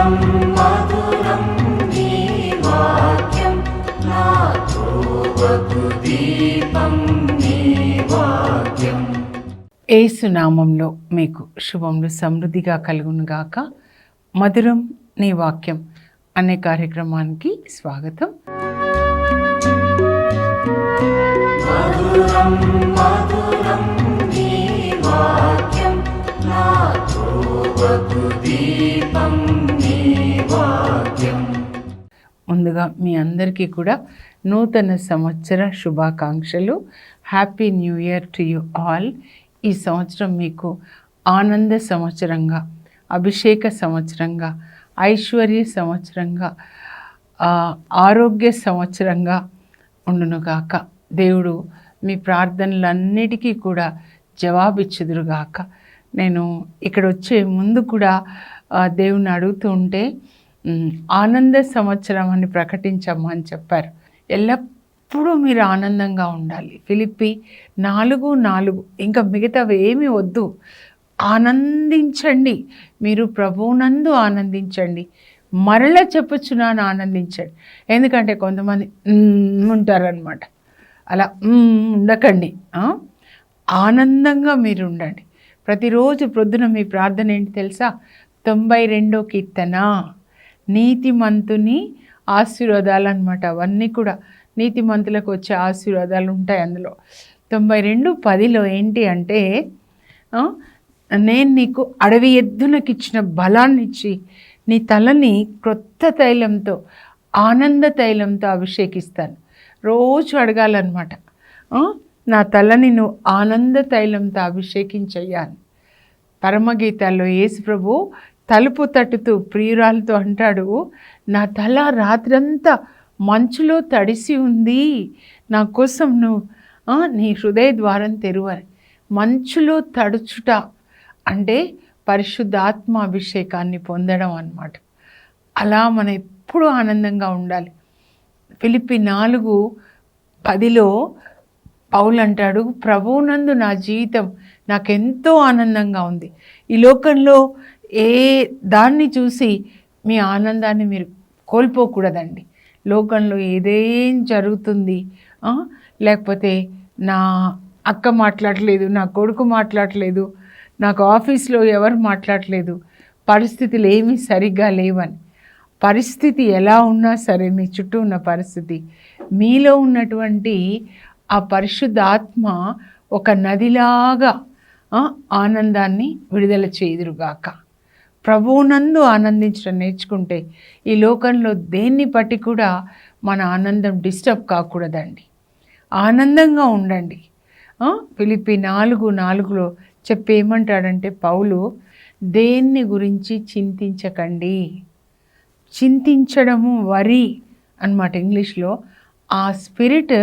మధురం మధురం నీ వాక్యం, నా త్రోవకు దీపం నీ వాక్యం. యేసు నామంలో మీకు శుభములు సమృద్ధిగా కలుగునుగాక. మధురం నీ వాక్యం అనే కార్యక్రమానికి స్వాగతం. మధురం మధురం నీ వాక్యం, నా త్రోవకు దీపం నీ వాక్యం. ముందుగా మీ అందరికీ కూడా నూతన సంవత్సర శుభాకాంక్షలు. Happy new year to you all. ఈ సంవత్సరం మీకు ఆనంద సంవత్సరంగా, అభిషేక సంవత్సరంగా, ఐశ్వర్య సంవత్సరంగా, ఆరోగ్య సంవత్సరంగా ఉండునుగాక. దేవుడు మీ ప్రార్థనలన్నిటికీ కూడా జవాబిచ్చుదురుగాక. నేను ఇక్కడ వచ్చే ముందు కూడా దేవుని అడుగుతూ ఉంటే ఆనంద సంవత్సరం అని ప్రకటించమ్మా అని చెప్పారు. ఎల్లప్పుడూ మీరు ఆనందంగా ఉండాలి. ఫిలిప్పి 4:4 ఇంకా మిగతావి ఏమీ వద్దు. ఆనందించండి, మీరు ప్రభువునందు ఆనందించండి, మరలా చెప్పుచున్నాను ఆనందించండి. ఎందుకంటే కొంతమంది ఉంటారనమాట. అలా ఉండకండి. ఆనందంగా మీరు ఉండండి. ప్రతిరోజు ప్రొద్దున మీ ప్రార్థన ఏంటి తెలుసా? 92వ కీర్తన, నీతిమంతుని ఆశీర్వాదాలు అనమాట. అవన్నీ కూడా నీతిమంతులకు వచ్చే ఆశీర్వాదాలు ఉంటాయి అందులో. 92:10 ఏంటి అంటే, నేను నీకు అడవి ఎద్దునకి ఇచ్చిన బలాన్ని ఇచ్చి నీ తలని క్రొత్త తైలంతో, ఆనంద తైలంతో అభిషేకిస్తాను. రోజు అడగాలన్నమాట, నా తలని నువ్వు ఆనంద తైలంతో అభిషేకించయ్యాను. పరమగీతాల్లో యేసు ప్రభు తలుపు తట్టుతూ ప్రియురాలతో అంటాడు, నా తల రాత్రంతా మంచులో తడిసి ఉంది, నా కోసం నువ్వు నీ హృదయ ద్వారం తెరువని. మంచులో తడుచుట అంటే పరిశుద్ధాత్మ అభిషేకాన్ని పొందడం అన్నమాట. అలా మనం ఎప్పుడూ ఆనందంగా ఉండాలి. ఫిలిప్పి 4:10 పౌలు అంటాడు, ప్రభువునందు నా జీవితం నాకెంతో ఆనందంగా ఉంది. ఈ లోకంలో ఏ దాన్ని చూసి మీ ఆనందాన్ని మీరు కోల్పోకూడదండి. లోకంలో ఏదేం జరుగుతుంది, లేకపోతే నా అక్క మాట్లాడలేదు, నా కొడుకు మాట్లాడలేదు, నాకు ఆఫీస్లో ఎవరు మాట్లాడలేదు, పరిస్థితులు ఏమీ సరిగ్గా లేవని. పరిస్థితి ఎలా ఉన్నా సరే, మీ చుట్టూ ఉన్న పరిస్థితి, మీలో ఉన్నటువంటి ఆ పరిశుద్ధ ఆత్మ ఒక నదిలాగా ఆనందాన్ని విడుదల చేయుదురుగాక. ప్రభువునందు ఆనందించడం నేర్చుకుంటే ఈ లోకంలో దేన్ని బట్టి కూడా మన ఆనందం డిస్టర్బ్ కాకూడదండి. ఆనందంగా ఉండండి. ఫిలిప్పి 4:4 చెప్పేమంటాడంటే పౌలు, దేన్ని గురించి చింతించకండి. చింతించడము వరి అన్నమాట ఇంగ్లీష్లో. ఆ స్పిరిట్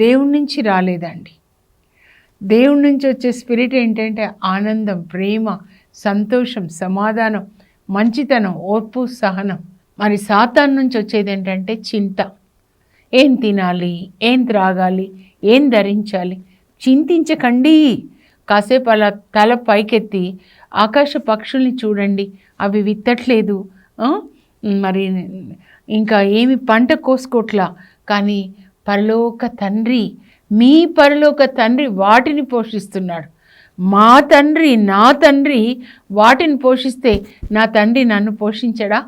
దేవుడి నుంచి రాలేదండి. దేవుడి నుంచి వచ్చే స్పిరిట్ ఏంటంటే ఆనందం, ప్రేమ, సంతోషం, సమాధానం, మంచితనం, ఓర్పు, సహనం. మరి సాతాను నుంచి వచ్చేది ఏంటంటే చింత. ఏం తినాలి, ఏం త్రాగాలి, ఏం ధరించాలి, చింతించకండి. కాసేపు అలా తల పైకెత్తి ఆకాశ పక్షుల్ని చూడండి, అవి విత్తట్లేదు, మరి ఇంకా ఏమి పంట కోసుకోట్లా, కానీ పరలోక తండ్రి, మీ పరలోక తండ్రి వాటిని పోషిస్తున్నాడు. మా తండ్రి, నా తండ్రి వాటిని పోషిస్తే నా తండ్రి నన్ను పోషించడా?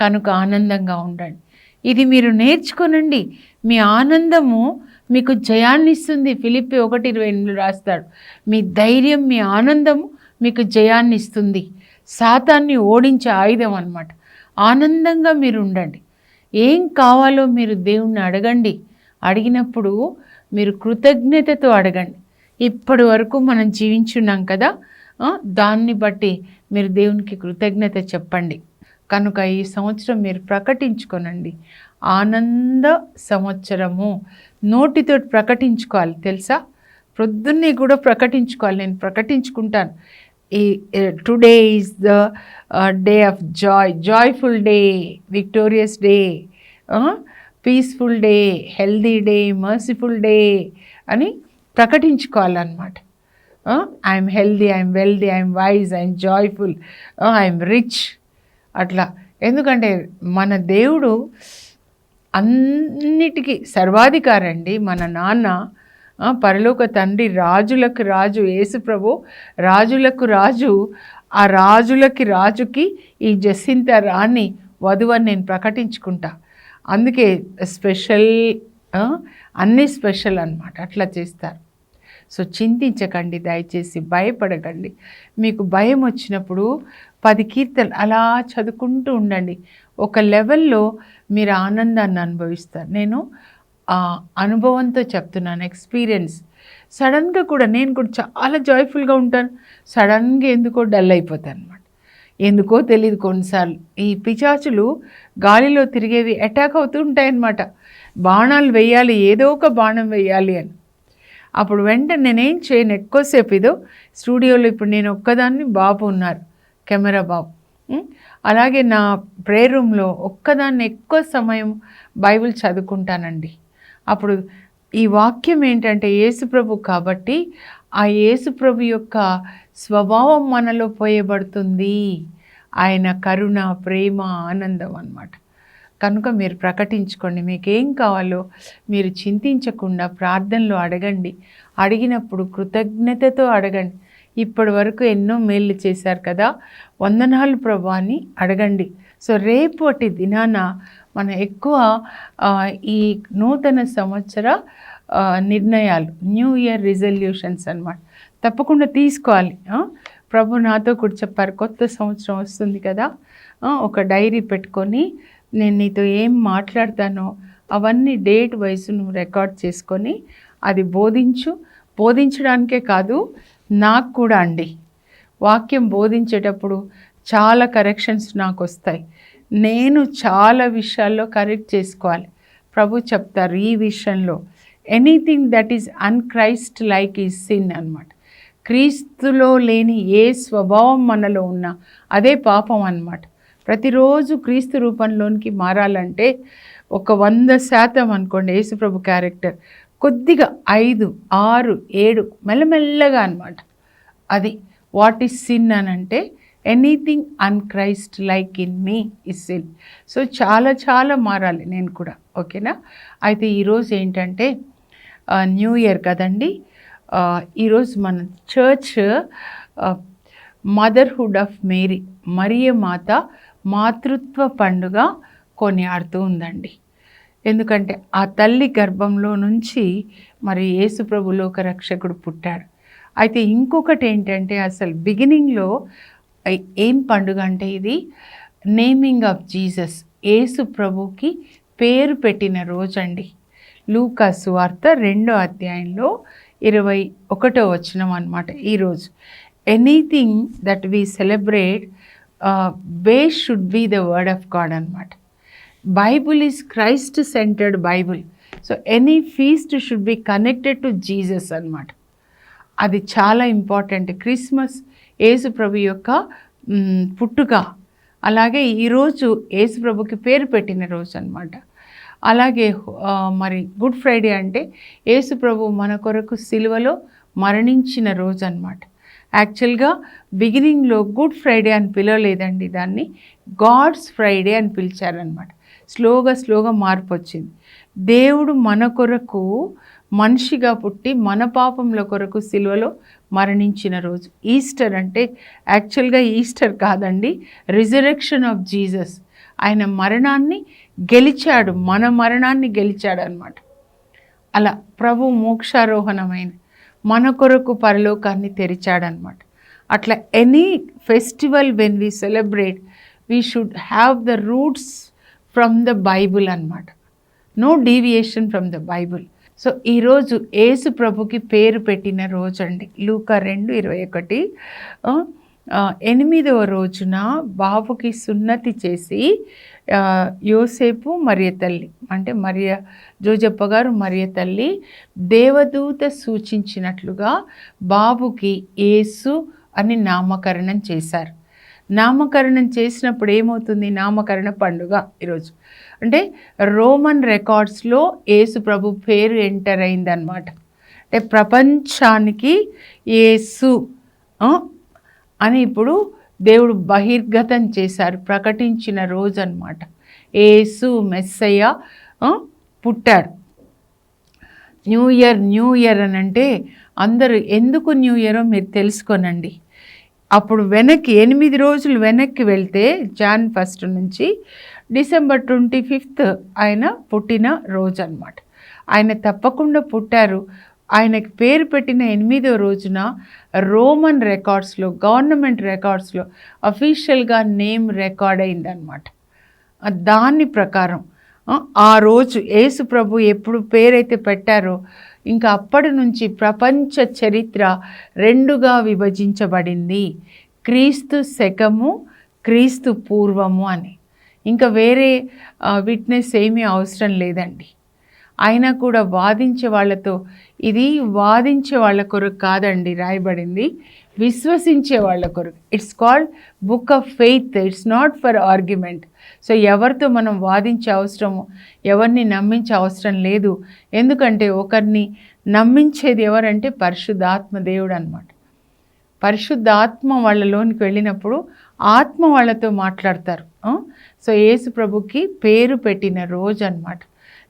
కనుక ఆనందంగా ఉండండి. ఇది మీరు నేర్చుకోనండి. మీ ఆనందము మీకు జయాన్ని ఇస్తుంది. ఫిలిప్పి 1:28 రాస్తాడు, మీ ధైర్యం, మీ ఆనందము మీకు జయాన్ని ఇస్తుంది. సాతాన్ని ఓడించే ఆయుధం అన్నమాట. ఆనందంగా మీరు ఉండండి. ఏం కావాలో మీరు దేవుణ్ణి అడగండి. అడిగినప్పుడు మీరు కృతజ్ఞతతో అడగండి. ఇప్పటి వరకు మనం జీవించున్నాం కదా, దాన్ని బట్టి మీరు దేవునికి కృతజ్ఞత చెప్పండి. కనుక ఈ సంవత్సరం మీరు ప్రకటించుకోనండి. ఆనంద సంవత్సరము నోటితో ప్రకటించుకోవాలి తెలుసా? ప్రొద్దున్నే కూడా ప్రకటించుకోవాలి. నేను ప్రకటించుకుంటాను. Today is the day of joy, joyful day, victorious day, peaceful day, healthy day, merciful day అని ప్రకటించుకోవాలన్నమాట. I'm healthy, I'm wealthy, I'm wise, I'm joyful, I'm rich. అట్లా. ఎందుకంటే మన దేవుడు అన్నిటికీ సర్వాధికారండి. మన నాన్న పరలోక తండ్రి, రాజులకు రాజు, యేసు ప్రభు రాజులకు రాజు. ఆ రాజులకి రాజుకి ఈ జసింత రాణి వధువని నేను ప్రకటించుకుంటా. అందుకే స్పెషల్, అన్నీ స్పెషల్ అన్నమాట. అట్లా చేస్తారు. సో చింతించకండి, దయచేసి భయపడకండి. మీకు భయం వచ్చినప్పుడు 10 కీర్తనలు అలా చదువుకుంటూ ఉండండి. ఒక లెవెల్లో మీరు ఆనందాన్ని అనుభవిస్తారు. నేను అనుభవంతో చెప్తున్నాను, ఎక్స్పీరియన్స్. సడన్గా కూడా నేను కూడా చాలా జాయ్ఫుల్గా ఉంటాను, సడన్గా ఎందుకో డల్ అయిపోతాను అనమాట. ఎందుకో తెలియదు. కొన్నిసార్లు ఈ పిశాచులు గాలిలో తిరిగేవి అటాక్ అవుతూ ఉంటాయన్నమాట. బాణాలు వేయాలి, ఏదో ఒక బాణం వేయాలి అని. అప్పుడు వెంటనే నేనేం చేయను, ఎక్కువసేపు ఇదో స్టూడియోలో ఇప్పుడు నేను ఒక్కదాన్ని, బాబు ఉన్నారు, కెమెరా బాబు. అలాగే నా ప్రేయర్ రూమ్లో ఒక్కదాన్ని ఎక్కువ సమయం బైబిల్ చదువుకుంటానండి. అప్పుడు ఈ వాక్యం ఏంటంటే యేసుప్రభు కాబట్టి ఆ యేసుప్రభు యొక్క స్వభావం మనలో పోయబడుతుంది. ఆయన కరుణ, ప్రేమ, ఆనందం అన్నమాట. కనుక మీరు ప్రకటించుకోండి. మీకేం కావాలో మీరు చింతించకుండా ప్రార్థనలో అడగండి. అడిగినప్పుడు కృతజ్ఞతతో అడగండి. ఇప్పటి వరకు ఎన్నో మేళ్ళు చేశారు కదా, వందనాలు ప్రభా అని అడగండి. సో రేపటి దినాన మనం ఎక్కువ ఈ నూతన సంవత్సర నిర్ణయాలు, న్యూ ఇయర్ రిజల్యూషన్స్ అన్నమాట, తప్పకుండా తీసుకోవాలి. ప్రభు నాతో కూడా చెప్పారు, కొత్త సంవత్సరం వస్తుంది కదా, ఒక డైరీ పెట్టుకొని నేను నీతో ఏం మాట్లాడతానో అవన్నీ డేట్ వైజ్ నువ్వు రికార్డ్ చేసుకొని అది బోధించడానికే కాదు, నాకు కూడా అండి వాక్యం బోధించేటప్పుడు చాలా కరెక్షన్స్ నాకు వస్తాయి. నేను చాలా విషయాల్లో కరెక్ట్ చేసుకోవాలి. ప్రభు చెప్తారు ఈ విషయంలో, anything that is unchrist like is sin అన్నమాట. క్రీస్తులో లేని ఏ స్వభావం మనలో ఉన్నా అదే పాపం అన్నమాట. ప్రతిరోజు క్రీస్తు రూపంలోనికి మారాలంటే ఒక 100% అనుకోండి యేసుప్రభు క్యారెక్టర్, కొద్దిగా 5, 6, 7 మెల్లమెల్లగా అన్నమాట. అది వాట్ ఈస్ సిన్ అని అంటే anything unchrist like in me is sin. So చాలా మారాలి నేను కూడా, ఓకేనా. అయితే ఈరోజు ఏంటంటే న్యూ ఇయర్ కదండి. ఈరోజు మన చర్చ్ మదర్హుడ్ ఆఫ్ మేరీ, మరియ మాత మాతృత్వ పండుగ కొనియాడుతూ ఉందండి. ఎందుకంటే ఆ తల్లి గర్భంలో నుంచి మరి యేసుప్రభు లోక రక్షకుడు పుట్టాడు. అయితే ఇంకొకటి ఏంటంటే అసలు బిగినింగ్లో ఏం పండుగ అంటే ఇది నేమింగ్ ఆఫ్ జీసస్, యేసు ప్రభుకి పేరు పెట్టిన రోజండి. లూకా సువార్త 2వ అధ్యాయంలో 21వ వచనం అన్నమాట. ఈరోజు anything that we celebrate base should be the word of God అన్నమాట. Bible is Christ centered Bible. So any feast should be connected to Jesus అన్నమాట. అది చాలా ఇంపార్టెంట్. క్రిస్మస్ యేసు ప్రభు యొక్క పుట్టుక, అలాగే ఈరోజు యేసు ప్రభుకి పేరు పెట్టిన రోజు అన్నమాట. అలాగే మరి గుడ్ ఫ్రైడే అంటే యేసు ప్రభు మన కొరకు సిలువలో మరణించిన రోజు అన్నమాట. యాక్చువల్గా బిగినింగ్లో గుడ్ ఫ్రైడే అని పిలవలేదండి, దాన్ని గాడ్స్ ఫ్రైడే అని పిలిచారనమాట. స్లోగా మార్పు వచ్చింది. దేవుడు మన కొరకు మనిషిగా పుట్టి మన పాపంల కొరకు సిలువలో మరణించిన రోజు. ఈస్టర్ అంటే యాక్చువల్గా ఈస్టర్ కాదండి, రిజరెక్షన్ ఆఫ్ జీసస్. ఆయన మరణాన్ని గెలిచాడు, మన మరణాన్ని గెలిచాడు అన్నమాట. అలా ప్రభు మోక్షారోహణమైన మన కొరకు పరలోకాన్ని తెరిచాడనమాట. అట్లా any festival when we celebrate we should have the roots from the Bible అన్నమాట. No deviation from the Bible. So ఈరోజు యేసు ప్రభుకి పేరు పెట్టిన రోజు అండి. లూకా 2:21. 8వ రోజున బాబుకి సున్నతి చేసి యోసేపు మరియ తల్లి, అంటే జోజప్ప గారు మరియ తల్లి దేవదూత సూచించినట్లుగా బాబుకి యేసు అని నామకరణం చేశారు. నామకరణం చేసినప్పుడు ఏమవుతుంది, నామకరణ పండుగ ఈరోజు. అంటే రోమన్ రికార్డ్స్లో యేసు ప్రభు పేరు ఎంటర్ అయిందనమాట. అంటే ప్రపంచానికి యేసు అని ఇప్పుడు దేవుడు బహిర్గతం చేశారు, ప్రకటించిన రోజు అన్నమాట. యేసు మెస్సయ్య పుట్టాడు. న్యూ ఇయర్ అని అంటే అందరూ ఎందుకు న్యూ ఇయరో మీరు తెలుసుకోనండి. అప్పుడు వెనక్కి 8 రోజులు వెనక్కి వెళ్తే జాన్ 1 నుంచి డిసెంబర్ 25 ఆయన పుట్టిన రోజు అన్నమాట. ఆయన తప్పకుండా పుట్టారు. ఆయనకి పేరు పెట్టిన 8వ రోజున రోమన్ రికార్డ్స్లో, గవర్నమెంట్ రికార్డ్స్లో అఫీషియల్గా నేమ్ రికార్డ్ అయిందనమాట. దాని ప్రకారం ఆ రోజు యేసు ప్రభు ఎప్పుడు పేరైతే పెట్టారో ఇంకా అప్పటి నుంచి ప్రపంచ చరిత్ర 2గా విభజించబడింది. క్రీస్తు శకము, క్రీస్తు పూర్వము అని. ఇంకా వేరే విట్నెస్ ఏమీ అవసరం లేదండి. అయినా కూడా వాదించే వాళ్ళతో, ఇది వాదించే వాళ్ళ కొరకు కాదండి రాయబడింది, విశ్వసించే వాళ్ళ కొరకు. It's called book of faith, it's not for argument. So ఎవరితో మనం వాదించే అవసరము, ఎవరిని నమ్మించే అవసరం లేదు. ఎందుకంటే ఒకరిని నమ్మించేది ఎవరంటే పరిశుద్ధాత్మ దేవుడు అన్నమాట. పరిశుద్ధాత్మ వాళ్ళలోనికి వెళ్ళినప్పుడు ఆత్మ వాళ్ళతో మాట్లాడతారు. సో యేసు ప్రభుకి పేరు పెట్టిన రోజు అన్నమాట.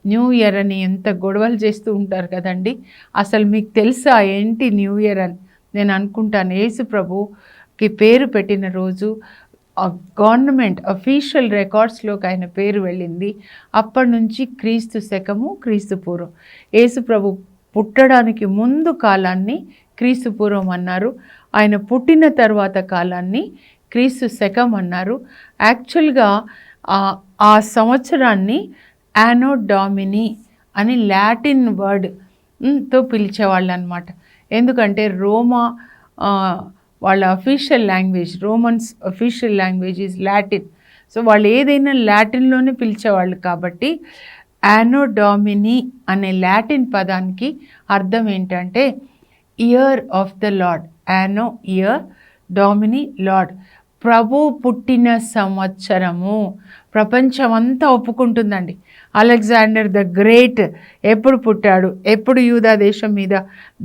న్యూ ఇయర్ అని ఎంత గొడవలు చేస్తూ ఉంటారు కదండి. అసలు మీకు తెలుసా ఏంటి న్యూ ఇయర్ అని నేను అనుకుంటాను. యేసు ప్రభుకి పేరు పెట్టిన రోజు గవర్నమెంట్ అఫీషియల్ రికార్డ్స్లోకి ఆయన పేరు వెళ్ళింది. అప్పటి నుంచి క్రీస్తు శకము, క్రీస్తు పూర్వం. యేసు ప్రభు పుట్టడానికి ముందు కాలాన్ని క్రీస్తు పూర్వం అన్నారు. ఆయన పుట్టిన తర్వాత కాలాన్ని క్రీస్తు శకం అన్నారు. యాక్చువల్గా ఆ సంవత్సరాన్ని యానో డామిని అని లాటిన్ వర్డ్తో పిలిచేవాళ్ళు అనమాట. ఎందుకంటే రోమా వాళ్ళ official language, Romans official language is Latin. So వాళ్ళు ఏదైనా లాటిన్లోనే పిలిచేవాళ్ళు కాబట్టి యానో డామిని అనే లాటిన్ పదానికి అర్థం ఏంటంటే ఇయర్ ఆఫ్ ద లార్డ్. యానో ఇయర్, డామిని లార్డ్. ప్రభు పుట్టిన సంవత్సరము. ప్రపంచమంతా ఒప్పుకుంటుందండి. అలెగ్జాండర్ ద గ్రేట్ ఎప్పుడు పుట్టాడు, ఎప్పుడు యూదా దేశం మీద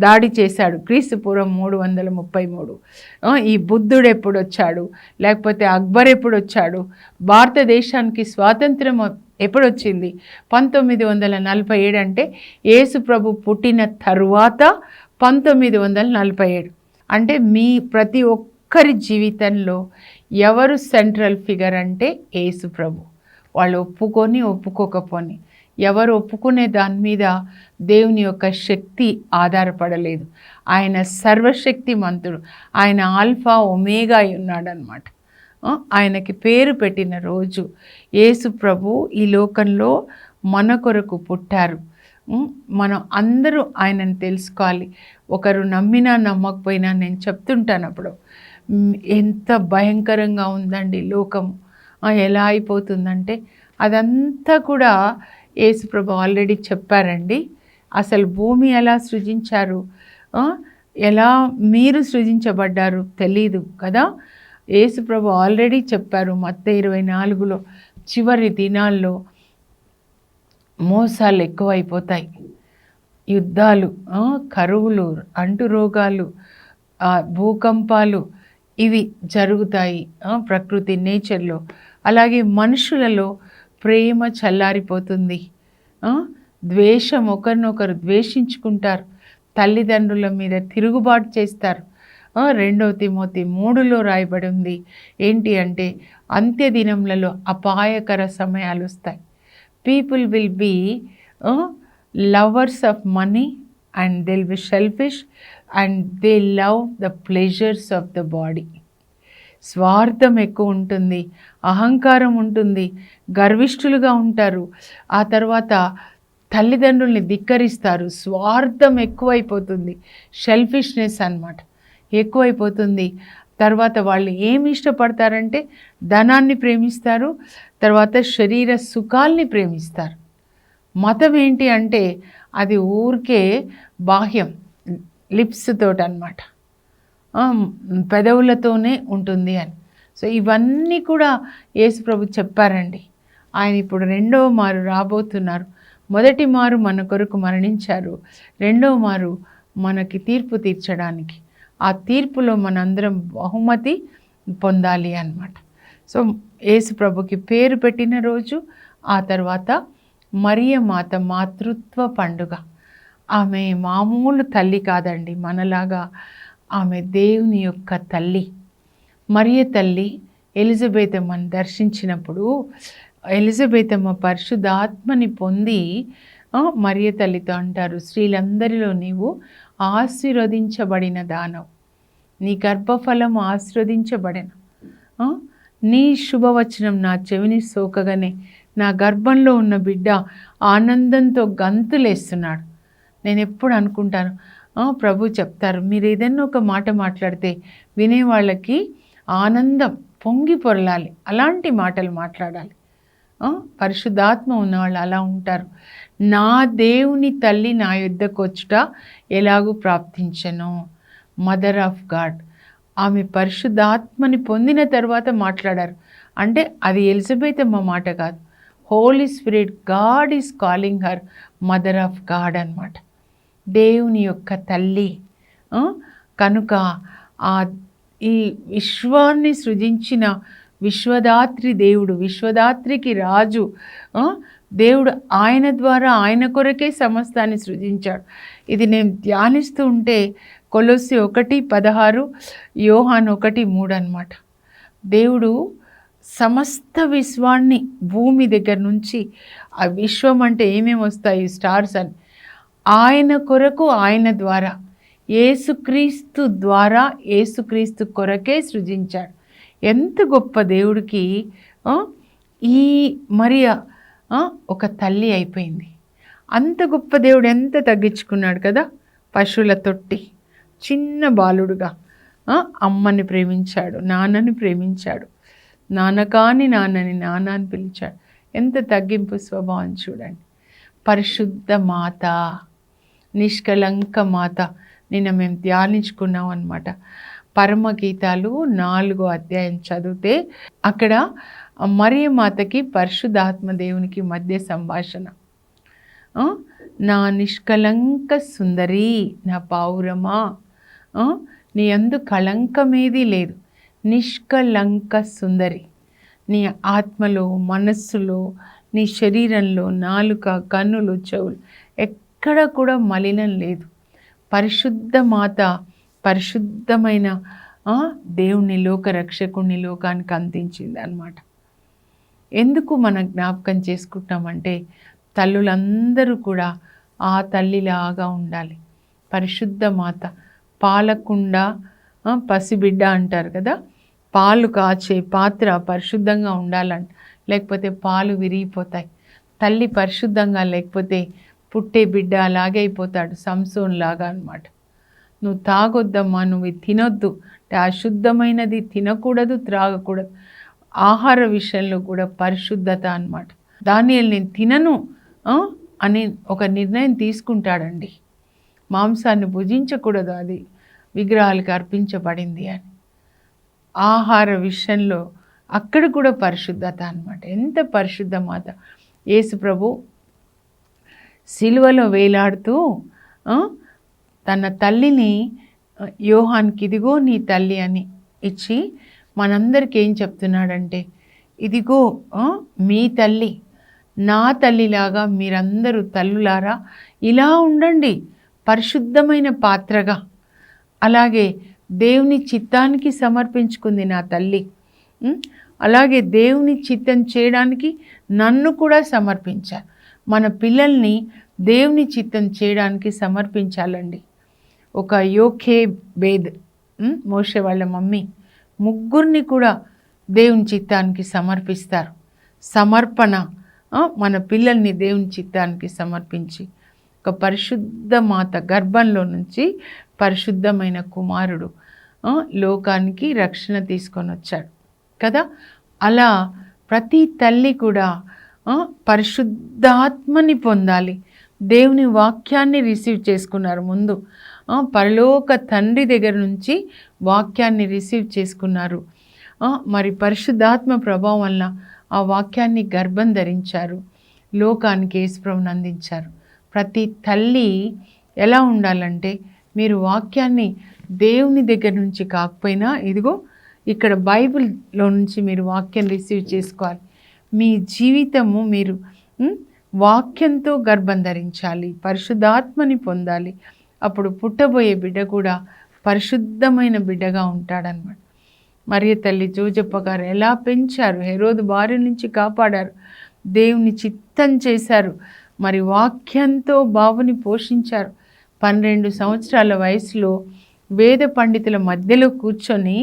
దాడి చేశాడు, క్రీస్తు పూర్వం 333. ఈ బుద్ధుడు ఎప్పుడు వచ్చాడు, లేకపోతే అక్బర్ ఎప్పుడు వచ్చాడు, భారతదేశానికి స్వాతంత్రం ఎప్పుడు వచ్చింది 1947 అంటే యేసు ప్రభు పుట్టిన తరువాత 1947. అంటే మీ ప్రతి ఒక్కరి జీవితంలో ఎవరు సెంట్రల్ ఫిగర్ అంటే యేసు ప్రభు. వాళ్ళు ఒప్పుకొని ఒప్పుకోకపోని, ఎవరు ఒప్పుకునే దాని మీద దేవుని యొక్క శక్తి ఆధారపడలేదు. ఆయన సర్వశక్తిమంతుడు, ఆయన ఆల్ఫా ఒమేగా ఉన్నాడనమాట. ఆయనకి పేరు పెట్టిన రోజు యేసు ప్రభు ఈ లోకంలో మన కొరకు పుట్టారు. మనం అందరూ ఆయనను తెలుసుకోవాలి. ఒకరు నమ్మినా నమ్మకపోయినా నేను చెప్తుంటాను అప్పుడు, ఎంత భయంకరంగా ఉందండి లోకము, ఎలా అయిపోతుందంటే అదంతా కూడా యేసు ప్రభు ఆల్రెడీ చెప్పారండి. అసలు భూమి ఎలా సృజించారు, ఎలా మీరు సృజించబడ్డారు తెలీదు కదా. యేసు ప్రభు ఆల్రెడీ చెప్పారు మత్తయి 24లో, చివరి దినాల్లో మోసాలు ఎక్కువైపోతాయి, యుద్ధాలు, కరువులు, అంటురోగాలు, భూకంపాలు ఇవి జరుగుతాయి ప్రకృతి నేచర్లో. అలాగే మనుషులలో ప్రేమ చల్లారిపోతుంది, ద్వేషం, ఒకరినొకరు ద్వేషించుకుంటారు, తల్లిదండ్రుల మీద తిరుగుబాటు చేస్తారు. 2 తిమోతి 3లో రాయబడి ఉంది ఏంటి అంటే అంత్య దినములలో అపాయకర సమయాలు వస్తాయి. People will be lovers of money and they will be selfish and they love the pleasures of the body. స్వార్థం ఎక్కువ ఉంటుంది, అహంకారం ఉంటుంది, గర్విష్ఠులుగా ఉంటారు. ఆ తర్వాత తల్లిదండ్రుల్ని ధిక్కరిస్తారు. స్వార్థం ఎక్కువైపోతుంది, షెల్ఫిష్నెస్ అన్నమాట ఎక్కువైపోతుంది. తర్వాత వాళ్ళు ఏమి ఇష్టపడతారంటే ధనాన్ని ప్రేమిస్తారు, తర్వాత శరీర సుఖాల్ని ప్రేమిస్తారు. మతం ఏంటి అంటే అది ఊరికే బాహ్యం, లిప్స్ తోటి అన్నమాట, పెదవులతోనే ఉంటుంది అని. సో ఇవన్నీ కూడా యేసు ప్రభు చెప్పారండి. ఆయన ఇప్పుడు 2వ మారు రాబోతున్నారు. మొదటి మారు మన కొరకు మరణించారు, 2వ మారు మనకి తీర్పు తీర్చడానికి. ఆ తీర్పులో మనందరం బహుమతి పొందాలి అన్నమాట. సో యేసు ప్రభుకి పేరు పెట్టిన రోజు, ఆ తర్వాత మరియ మాత మాతృత్వ పండుగ. ఆమె మామూలు తల్లి కాదండి, మనలాగా ఆమె దేవుని యొక్క తల్లి. మరియ తల్లి ఎలిజబెతమ్మని దర్శించినప్పుడు ఎలిజబెతమ్మ పరిశుద్ధాత్మని పొంది మరియ తల్లితో అంటారు, స్త్రీలందరిలో నీవు ఆశీర్వదించబడిన దానవు, నీ గర్భఫలం ఆశీర్వదించబడిన, నీ శుభవచనం నా చెవిని సోకగానే నా గర్భంలో ఉన్న బిడ్డ ఆనందంతో గంతులేస్తున్నాడు. నేను ఎప్పుడు అనుకుంటాను, ప్రభు చెప్తారు, మీరు ఏదైనా ఒక మాట మాట్లాడితే వినేవాళ్ళకి ఆనందం పొంగి పొరలాలి, అలాంటి మాటలు మాట్లాడాలి. పరిశుద్ధాత్మ ఉన్నవాళ్ళు అలా ఉంటారు. నా దేవుని తల్లి నా యుద్ధకు వచ్చుట ఎలాగూ ప్రాప్తించను. మదర్ ఆఫ్ గాడ్, ఆమె పరిశుద్ధాత్మని పొందిన తర్వాత మాట్లాడారు. అంటే అది ఎలిజబెతమ్మ మాట కాదు, Holy Spirit, God is calling her mother of God అన్నమాట, దేవుని యొక్క తల్లి. కనుక ఈ విశ్వాన్ని సృజించిన విశ్వదాత్రి దేవుడు, విశ్వదాత్రికి రాజు దేవుడు, ఆయన ద్వారా ఆయన కొరకే సమస్తాన్ని సృజించాడు. ఇది నేను ధ్యానిస్తూ ఉంటే కొలొస్సీ 1:16, యోహాను 1:3 అన్నమాట. దేవుడు సమస్త విశ్వాన్ని భూమి దగ్గర నుంచి, ఆ విశ్వం అంటే ఏమేమి వస్తాయి, స్టార్స్ అని, ఆయన కొరకు, ఆయన ద్వారా, యేసుక్రీస్తు ద్వారా, యేసుక్రీస్తు కొరకే సృజించాడు. ఎంత గొప్ప దేవుడికి ఈ మరియ ఒక తల్లి అయిపోయింది. అంత గొప్ప దేవుడు ఎంత తగ్గించుకున్నాడు కదా, పశువుల తొట్టి, చిన్న బాలుడుగా అమ్మని ప్రేమించాడు, నాన్నని ప్రేమించాడు, నాన్న కాని నాన్నని నాన్న అని పిలిచాడు. ఎంత తగ్గింపు స్వభావం చూడండి. పరిశుద్ధ మాత, నిష్కలంక మాత, నిన్న మేము ధ్యానించుకున్నాం అన్నమాట. పరమగీతాలు 4వ అధ్యాయం చదివితే అక్కడ మరియ మాతకి పరిశుద్ధాత్మ దేవునికి మధ్య సంభాషణ. నా నిష్కలంక సుందరి, నా పావురమా, నీ అందు కళంకమేది లేదు, నిష్కలంక సుందరి, నీ ఆత్మలో, మనస్సులో, నీ శరీరంలో, నాలుక, కన్నులు, చెవులు ఎక్కడ కూడా మలినం లేదు. పరిశుద్ధ మాత, పరిశుద్ధమైన దేవుని లోక రక్షకుని లోకానికి అందించింది అన్నమాట. ఎందుకు మనం జ్ఞాపకం చేసుకుంటామంటే తల్లులందరూ కూడా ఆ తల్లిలాగా ఉండాలి. పరిశుద్ధ మాత, పాలకుండ, పసిబిడ్డ అంటారు కదా, పాలు కాచే పాత్ర పరిశుద్ధంగా ఉండాలంట, లేకపోతే పాలు విరిగిపోతాయి. తల్లి పరిశుద్ధంగా లేకపోతే పుట్టే బిడ్డ అలాగే అయిపోతాడు, సంసోన్ లాగా అన్నమాట. నువ్వు తాగొద్దమ్మా, నువ్వు తినొద్దు, అశుద్ధమైనది తినకూడదు, త్రాగకూడదు. ఆహార విషయంలో కూడా పరిశుద్ధత అన్నమాట. దానియేలు నేను తినను అని ఒక నిర్ణయం తీసుకుంటాడండి. మాంసాన్ని భుజించకూడదు, అది విగ్రహాలకు అర్పించబడింది అని. ఆహార విషయంలో అక్కడ కూడా పరిశుద్ధత అన్నమాట. ఎంత పరిశుద్ధ మాత. యేసు ప్రభు సిలువలో వేలాడుతూ తన తల్లిని యోహాన్కి ఇదిగో నీ తల్లి అని ఇచ్చి మనందరికీ ఏం చెప్తున్నాడంటే, ఇదిగో మీ తల్లి, నా తల్లిలాగా మీరందరూ తల్లులారా ఇలా ఉండండి, పరిశుద్ధమైన పాత్రగా. అలాగే దేవుని చిత్తానికి సమర్పించుకుంది నా తల్లి. అలాగే దేవుని చిత్తం చేయడానికి నన్ను కూడా సమర్పించారు. మన పిల్లల్ని దేవుని చిత్తం చేయడానికి సమర్పించాలండి. ఒక యోఖేబేద్, మోషే వాళ్ళ మమ్మీ, ముగ్గురిని కూడా దేవుని చిత్తానికి సమర్పిస్తారు. సమర్పణ, మన పిల్లల్ని దేవుని చిత్తానికి సమర్పించి ఒక పరిశుద్ధ మాత గర్భంలో నుంచి పరిశుద్ధమైన కుమారుడు లోకానికి రక్షణ తీసుకొని వచ్చాడు కదా. అలా ప్రతి తల్లి కూడా పరిశుద్ధాత్మని పొందాలి. దేవుని వాక్యాన్ని రిసీవ్ చేసుకున్నారు ముందు, పరలోక తండ్రి దగ్గర నుంచి వాక్యాన్ని రిసీవ్ చేసుకున్నారు. మరి పరిశుద్ధాత్మ ప్రభావం వల్ల ఆ వాక్యాన్ని గర్భం ధరించారు, లోకానికి యేసుప్రభువుని అందించారు. ప్రతి తల్లి ఎలా ఉండాలంటే, మీరు వాక్యాన్ని దేవుని దగ్గర నుంచి కాకపోయినా ఇదిగో ఇక్కడ బైబిల్లో నుంచి మీరు వాక్యం రిసీవ్ చేసుకోవాలి. మీ జీవితము మీరు వాక్యంతో గర్భం ధరించాలి, పరిశుద్ధాత్మని పొందాలి. అప్పుడు పుట్టబోయే బిడ్డ కూడా పరిశుద్ధమైన బిడ్డగా ఉంటాడనమాట. మరియ తల్లి జోజప్ప గారు ఎలా పెంచారు, హెరోదు బారి నుంచి కాపాడారు, దేవుని చిత్తం చేశారు, మరి వాక్యంతో బాబుని పోషించారు. 12 సంవత్సరాల వయసులో వేద పండితుల మధ్యలో కూర్చొని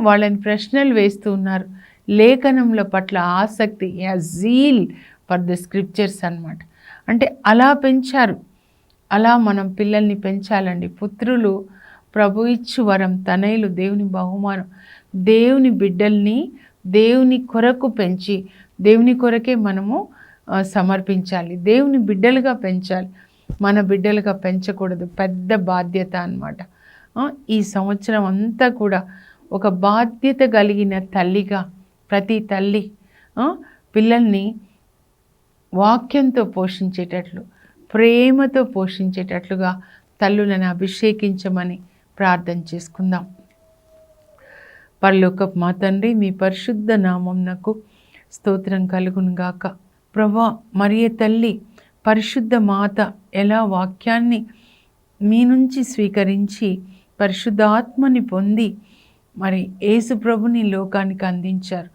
వాళ్ళని ప్రశ్నలు వేస్తూ ఉన్నారు. లేఖనముల పట్ల ఆసక్తి, జీల్ ఫర్ ద స్క్రిప్చర్స్ అన్నమాట. అంటే అలా పెంచారు. అలా మనం పిల్లల్ని పెంచాలండి. పుత్రులు ప్రభు ఇచ్చు వరం, తనయులు దేవుని బహుమానం. దేవుని బిడ్డల్ని దేవుని కొరకు పెంచి దేవుని కొరకే మనము సమర్పించాలి. దేవుని బిడ్డలుగా పెంచాలి, మన బిడ్డలుగా పెంచకూడదు. పెద్ద బాధ్యత అన్నమాట. ఈ సంవత్సరం అంతా కూడా ఒక బాధ్యత కలిగిన తల్లిగా ప్రతి తల్లి పిల్లల్ని వాక్యంతో పోషించేటట్లు, ప్రేమతో పోషించేటట్లుగా తల్లులను అభిషేకించమని ప్రార్థన చేసుకుందాం. పరలోకపు మా తండ్రి, మీ పరిశుద్ధ నామమునకు స్తోత్రం కలుగును గాక. ప్రభా, మరియ తల్లి పరిశుద్ధ మాత ఎలా వాక్యాన్ని మీ నుంచి స్వీకరించి పరిశుద్ధాత్మని పొంది మరి యేసు ప్రభుని లోకానికి అందించారు.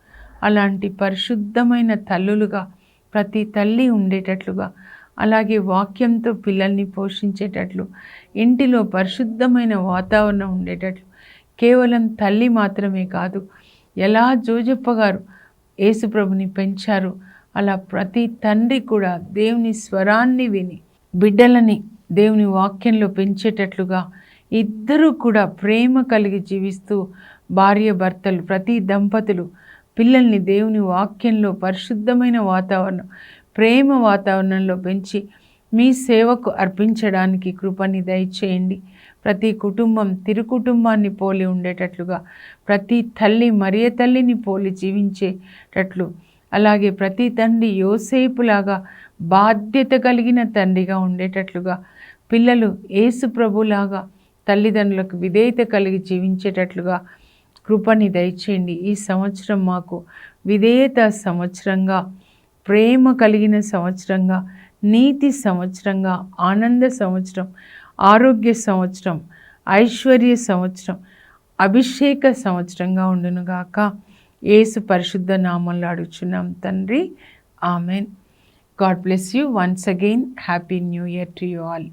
అలాంటి పరిశుద్ధమైన తల్లులుగా ప్రతి తల్లి ఉండేటట్లుగా, అలాగే వాక్యంతో పిల్లల్ని పోషించేటట్లు, ఇంటిలో పరిశుద్ధమైన వాతావరణం ఉండేటట్లు, కేవలం తల్లి మాత్రమే కాదు, ఎలా జోజప్ప గారు యేసుప్రభుని పెంచారు అలా ప్రతి తండ్రి కూడా దేవుని స్వరాన్ని విని బిడ్డలని దేవుని వాక్యంలో పెంచేటట్లుగా ఇద్దరూ కూడా ప్రేమ కలిగి జీవిస్తూ భార్య భర్తలు ప్రతి దంపతులు పిల్లల్ని దేవుని వాక్యంలో పరిశుద్ధమైన వాతావరణం, ప్రేమ వాతావరణంలో పెంచి మీ సేవకు అర్పించడానికి కృపని దయచేయండి. ప్రతి కుటుంబం తిరుకుటుంబాన్ని పోలి ఉండేటట్లుగా, ప్రతి తల్లి మరియ తల్లిని పోలి జీవించేటట్లు, అలాగే ప్రతి తండ్రి యోసేపులాగా బాధ్యత కలిగిన తండ్రిగా ఉండేటట్లుగా, పిల్లలు యేసు ప్రభులాగా తల్లిదండ్రులకు విధేయత కలిగి జీవించేటట్లుగా కృపని దయచేయండి. ఈ సంవత్సరం మాకు విధేయత సంవత్సరంగా, ప్రేమ కలిగిన సంవత్సరంగా, నీతి సంవత్సరంగా, ఆనంద సంవత్సరం, ఆరోగ్య సంవత్సరం, ఐశ్వర్య సంవత్సరం, అభిషేక సంవత్సరంగా ఉండునుగాక. యేసు పరిశుద్ధ నామంలో అడుగుచున్నాం తండ్రి, amen. God bless you. Once again happy new year to you all.